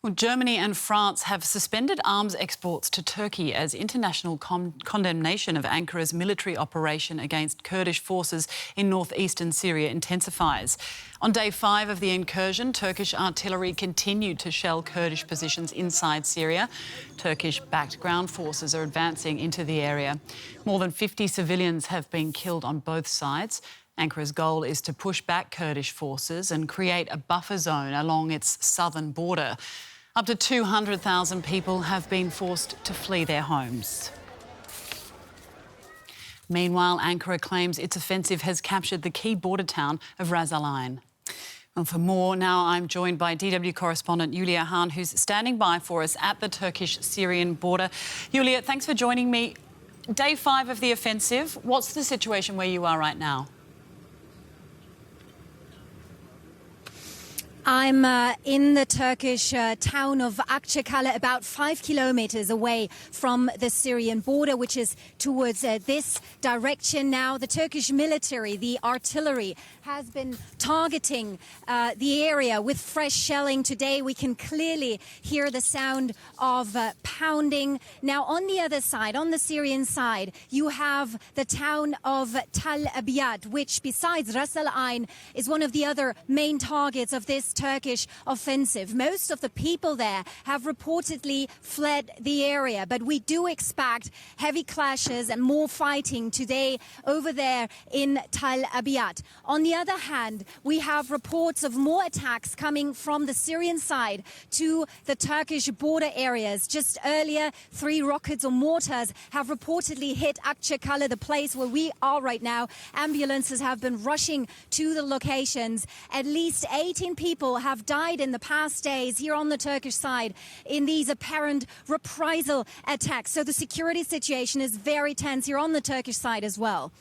Well, Germany and France have suspended arms exports to Turkey as international condemnation of Ankara's military operation against Kurdish forces in northeastern Syria intensifies. On day 5 of the incursion, Turkish artillery continued to shell Kurdish positions inside Syria. Turkish-backed ground forces are advancing into the area. More than 50 civilians have been killed on both sides. Ankara's goal is to push back Kurdish forces and create a buffer zone along its southern border. Up to 200,000 people have been forced to flee their homes. Meanwhile, Ankara claims its offensive has captured the key border town of Ras Al Ain. And for more, now I'm joined by DW correspondent Julia Hahn, who's standing by for us at the Turkish-Syrian border. Julia, thanks for joining me. Day 5 of the offensive. What's the situation where you are right now? I'm in the Turkish town of Akçakale, about 5 kilometers away from the Syrian border, which is towards this direction now. The Turkish military, the artillery, has been targeting the area with fresh shelling. Today we can clearly hear the sound of pounding. Now on the other side, on the Syrian side, you have the town of Tal Abyad, which besides Ras Al Ain is one of the other main targets of this Turkish offensive. Most of the people there have reportedly fled the area, but we do expect heavy clashes and more fighting today over there in Tal Abyad. On the other hand, we have reports of more attacks coming from the Syrian side to the Turkish border areas. Just earlier, 3 rockets or mortars have reportedly hit Akçakale, the place where we are right now. Ambulances have been rushing to the locations. At least 18 people have died in the past days here on the Turkish side in these apparent reprisal attacks. So the security situation is very tense here on the Turkish side as well.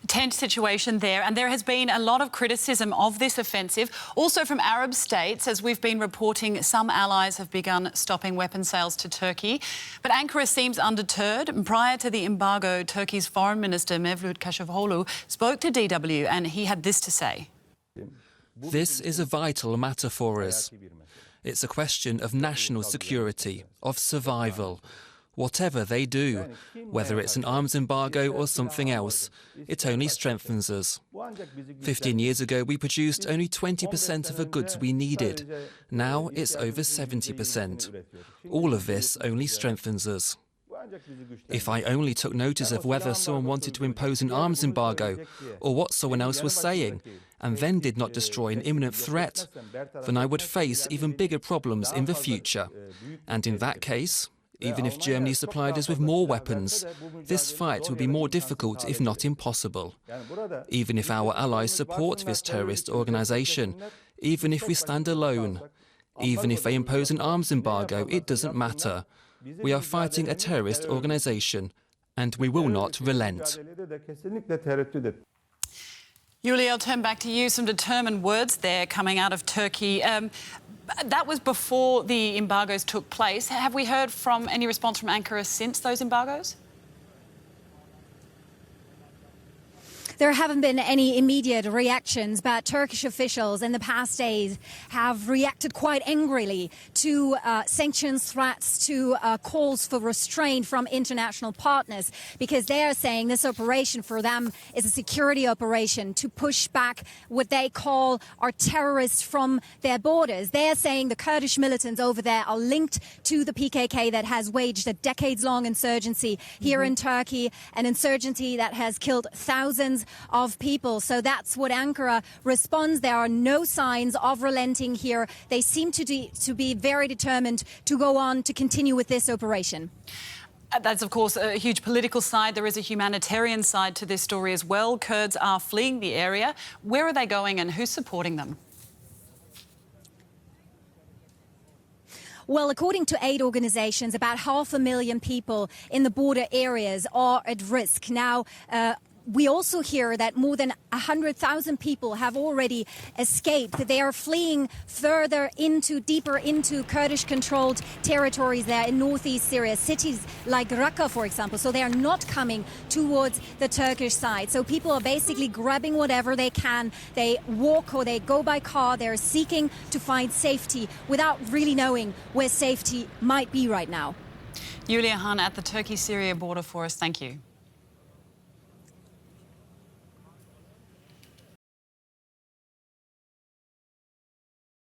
Tense situation there, and there has been a lot of criticism of this offensive, also from Arab states. As we've been reporting, some allies have begun stopping weapon sales to Turkey. But Ankara seems undeterred. Prior to the embargo, Turkey's Foreign Minister Mevlüt Cavusoglu spoke to DW, and he had this to say. This is a vital matter for us. It's a question of national security, of survival. Whatever they do, whether it's an arms embargo or something else, it only strengthens us. 15 years ago, we produced only 20% of the goods we needed. Now it's over 70%. All of this only strengthens us. If I only took notice of whether someone wanted to impose an arms embargo or what someone else was saying, and then did not destroy an imminent threat, then I would face even bigger problems in the future. And in that case, even if Germany supplied us with more weapons, this fight would be more difficult, if not impossible. Even if our allies support this terrorist organization, even if we stand alone, even if they impose an arms embargo, it doesn't matter. We are fighting a terrorist organization, and we will not relent. Julia, I'll turn back to you. Some determined words there coming out of Turkey. That was before the embargoes took place. Have we heard from any response from Ankara since those embargoes? There haven't been any immediate reactions, but Turkish officials in the past days have reacted quite angrily to sanctions threats, to calls for restraint from international partners, because they are saying this operation for them is a security operation to push back what they call are terrorists from their borders. They are saying the Kurdish militants over there are linked to the PKK that has waged a decades-long insurgency here in Turkey, an insurgency that has killed thousands of people. So that's what Ankara responds. There are no signs of relenting here. They seem to be very determined to go on, to continue with this operation. That's, of course, a huge political side. There is a humanitarian side to this story as well. Kurds are fleeing the area. Where are they going and who's supporting them? Well, according to aid organizations, about 500,000 people in the border areas are at risk. Now, We also hear that more than 100,000 people have already escaped. They are fleeing deeper into Kurdish-controlled territories there in northeast Syria, cities like Raqqa, for example. So they are not coming towards the Turkish side. So people are basically grabbing whatever they can. They walk or they go by car. They're seeking to find safety without really knowing where safety might be right now. Julia Hahn at the Turkey-Syria border for us. Thank you.